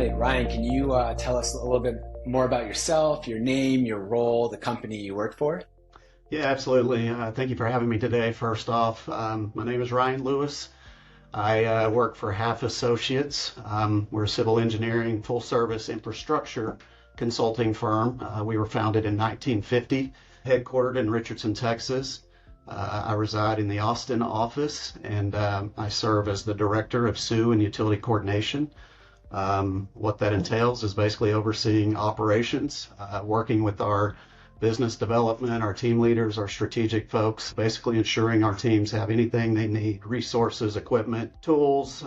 right, Ryan, can you tell us a little bit more about yourself, your name, your role, the company you work for? Yeah, absolutely. Thank you for having me today. First off, my name is Ryan Lewis. I work for Halff Associates. We're a civil engineering full service infrastructure consulting firm. We were founded in 1950, headquartered in Richardson, Texas. I reside in the Austin office, and I serve as the director of SUE and utility coordination. What that entails is basically overseeing operations, working with our business development, our team leaders, our strategic folks, basically ensuring our teams have anything they need, resources, equipment, tools,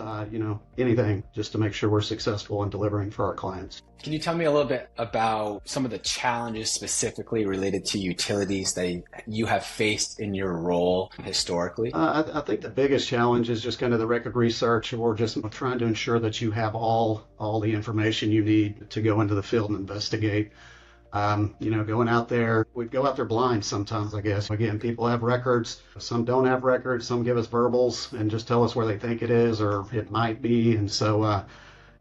anything, just to make sure we're successful in delivering for our clients. Can you tell me a little bit about some of the challenges specifically related to utilities that you have faced in your role historically? I think the biggest challenge is just kind of the record research, or just trying to ensure that you have all the information you need to go into the field and investigate. Going out there, we go out there blind sometimes, I guess. Again, people have records. Some don't have records. Some give us verbals and just tell us where they think it is or it might be. And so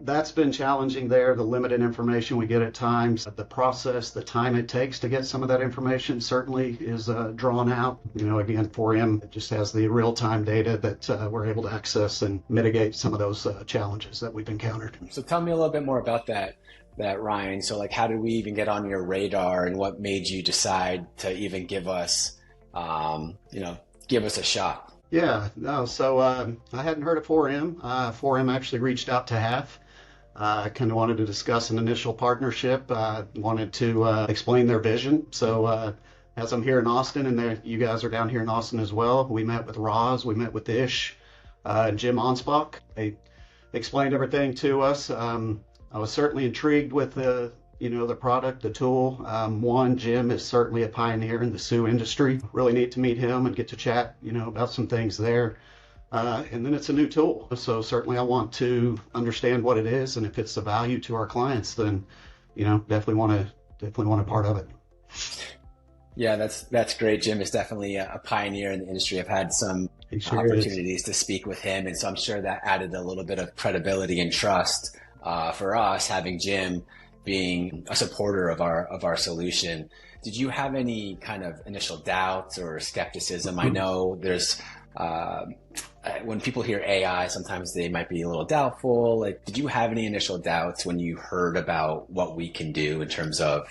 that's been challenging there, the limited information we get at times. The process, the time it takes to get some of that information certainly is drawn out. Again, 4M just has the real-time data that we're able to access and mitigate some of those challenges that we've encountered. So tell me a little bit more about that, Ryan. So how did we even get on your radar, and what made you decide to even give us a shot? Yeah, no, so I hadn't heard of 4M. 4M actually reached out to Halff. Kind of wanted to discuss an initial partnership, wanted to explain their vision. So as I'm here in Austin, and you guys are down here in Austin as well, we met with Roz, we met with Ish, and Jim Onspach. They explained everything to us. I was certainly intrigued with the product, the tool. Jim is certainly a pioneer in the SUE industry. Really neat to meet him and get to chat, about some things there. And then it's a new tool. So certainly I want to understand what it is, and if it's the value to our clients, then, definitely want a part of it. Yeah, that's great. Jim is definitely a pioneer in the industry. I've had some opportunities to speak with him, and so I'm sure that added a little bit of credibility and trust for us, having Jim being a supporter of our solution. Did you have any kind of initial doubts or skepticism? I know there's when people hear AI, sometimes they might be a little doubtful. Did you have any initial doubts when you heard about what we can do in terms of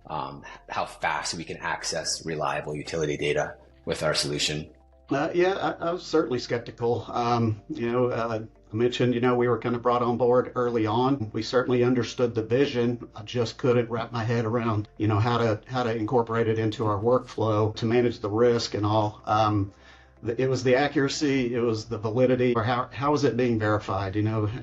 how fast we can access reliable utility data with our solution? I was certainly skeptical. I mentioned, we were kind of brought on board early on. We certainly understood the vision. I just couldn't wrap my head around, how to incorporate it into our workflow to manage the risk and all. It was the accuracy, it was the validity, or how is it being verified?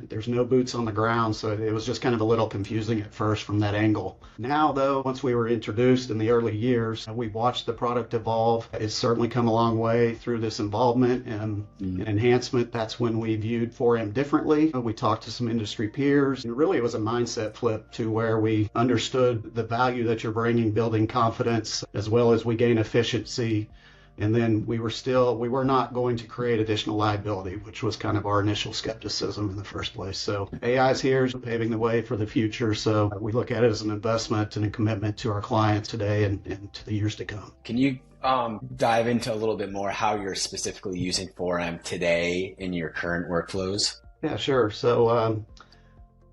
There's no boots on the ground, so it was just kind of a little confusing at first from that angle. Now, though, once we were introduced in the early years, we've watched the product evolve. It's certainly come a long way through this involvement and enhancement. That's when we viewed 4M differently. We talked to some industry peers, and really it was a mindset flip to where we understood the value that you're bringing, building confidence, as well as we gain efficiency. And then we were not going to create additional liability, which was kind of our initial skepticism in the first place. So AI is here, paving the way for the future. So we look at it as an investment and a commitment to our clients today and to the years to come. Can you dive into a little bit more how you're specifically using 4M today in your current workflows? Yeah, sure. So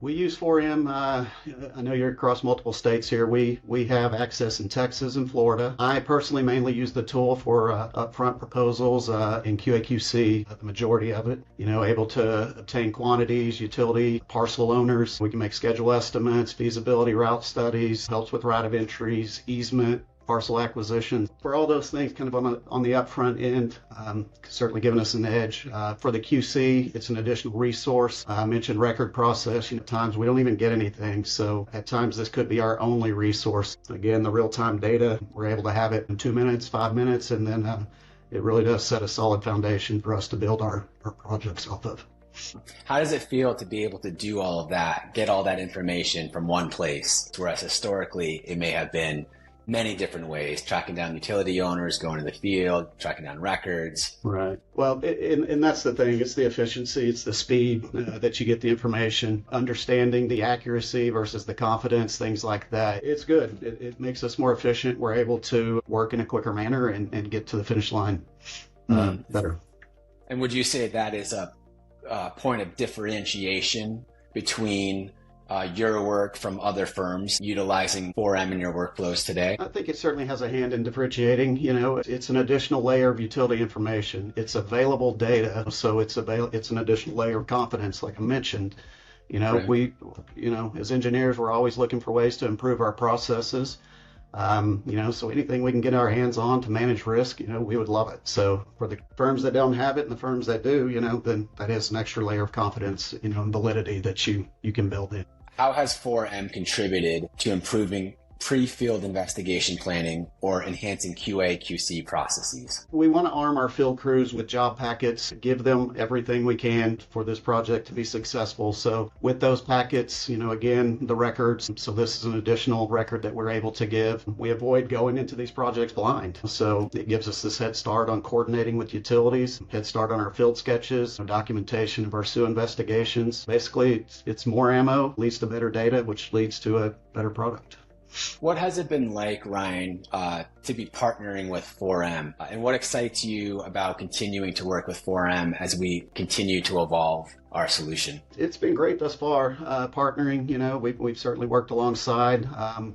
we use 4M. I know you're across multiple states here. We have access in Texas and Florida. I personally mainly use the tool for upfront proposals in QA/QC, the majority of it. Able to obtain quantities, utility, parcel owners. We can make schedule estimates, feasibility route studies, helps with right of entries, easement, parcel acquisition. For all those things kind of on the upfront end, certainly giving us an edge. For the QC, it's an additional resource. I mentioned record process. At times we don't even get anything. So at times this could be our only resource. Again, the real-time data, we're able to have it in 2 minutes, 5 minutes, and then it really does set a solid foundation for us to build our projects off of. How does it feel to be able to do all of that, get all that information from one place, whereas historically it may have been many different ways, tracking down utility owners, going to the field, tracking down records. Right. Well, and that's the thing. It's the efficiency. It's the speed that you get the information, understanding the accuracy versus the confidence, things like that. It's good. It makes us more efficient. We're able to work in a quicker manner and get to the finish line better. And would you say that is a point of differentiation between your work from other firms utilizing 4M in your workflows today? I think it certainly has a hand in differentiating. It's an additional layer of utility information. It's available data, so it's an additional layer of confidence, like I mentioned. Right. We, as engineers, we're always looking for ways to improve our processes. So anything we can get our hands on to manage risk, we would love it. So for the firms that don't have it and the firms that do, then that is an extra layer of confidence, and validity that you can build in. How has 4M contributed to improving pre-field investigation planning or enhancing QA/QC processes? We want to arm our field crews with job packets, give them everything we can for this project to be successful. So with those packets, again, the records, so this is an additional record that we're able to give. We avoid going into these projects blind. So it gives us this head start on coordinating with utilities, head start on our field sketches, documentation of our SUE investigations. Basically, it's more ammo, leads to better data, which leads to a better product. What has it been like, Ryan, to be partnering with 4M? And what excites you about continuing to work with 4M as we continue to evolve our solution? It's been great thus far, partnering. We've certainly worked alongside,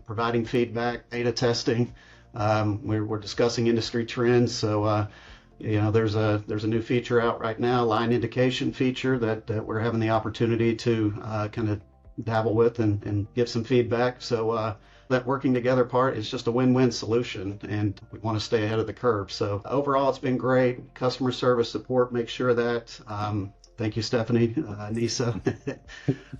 providing feedback, beta testing. We're discussing industry trends. So, there's a new feature out right now, line indication feature that we're having the opportunity to kind of dabble with and give some feedback. So that working together part is just a win-win solution, and we want to stay ahead of the curve. So overall, it's been great. Customer service support, make sure that. Thank you, Stephanie, Nisa.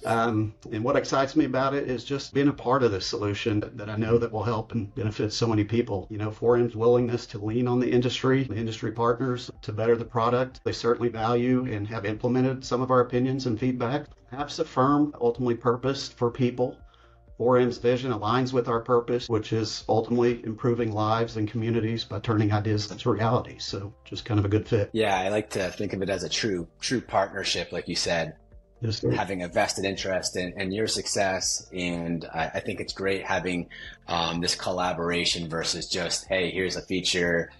And what excites me about it is just being a part of this solution that I know that will help and benefit so many people. 4M's willingness to lean on the industry partners to better the product. They certainly value and have implemented some of our opinions and feedback. Halff's a firm ultimately purposed for people. 4M's vision aligns with our purpose, which is ultimately improving lives and communities by turning ideas into reality. So just kind of a good fit. Yeah, I like to think of it as a true partnership, like you said, having a vested interest in your success. And I think it's great having this collaboration versus just, hey, here's a feature,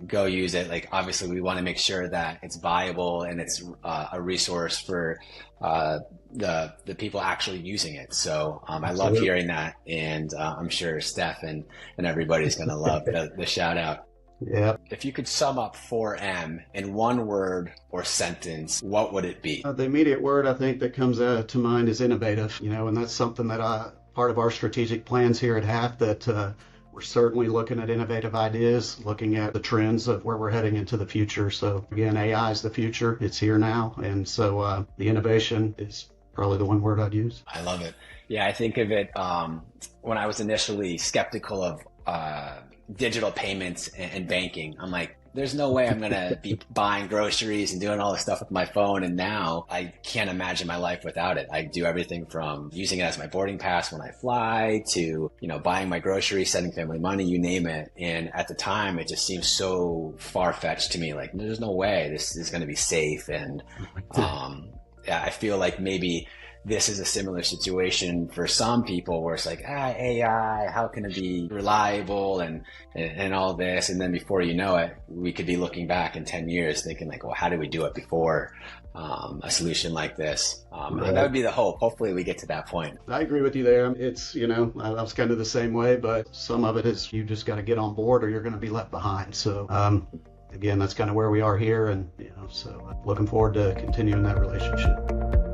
go use it. Like, obviously we want to make sure that it's viable and it's a resource for the people actually using it. So I love hearing that, and I'm sure Steph and everybody's going to love the shout out. Yeah. If you could sum up 4M in one word or sentence, what would it be? The immediate word I think that comes to mind is innovative, and that's something that part of our strategic plans here at Halff, that we're certainly looking at innovative ideas, looking at the trends of where we're heading into the future. So again, AI is the future. It's here now. And so the innovation is probably the one word I'd use. I love it. Yeah, I think of it when I was initially skeptical of digital payments and banking. I'm like, there's no way I'm going to be buying groceries and doing all this stuff with my phone. And now I can't imagine my life without it. I do everything from using it as my boarding pass when I fly to, buying my groceries, sending family money, you name it. And at the time, it just seems so far-fetched to me. Like, there's no way this is going to be safe. And I feel like maybe this is a similar situation for some people where it's like, AI, how can it be reliable and all this? And then before you know it, we could be looking back in 10 years thinking like, well, how did we do it before a solution like this? Right. And that would be the hope. Hopefully we get to that point. I agree with you there. It's, I was kind of the same way, but some of it is you just got to get on board or you're going to be left behind. So again, that's kind of where we are here. And, so looking forward to continuing that relationship.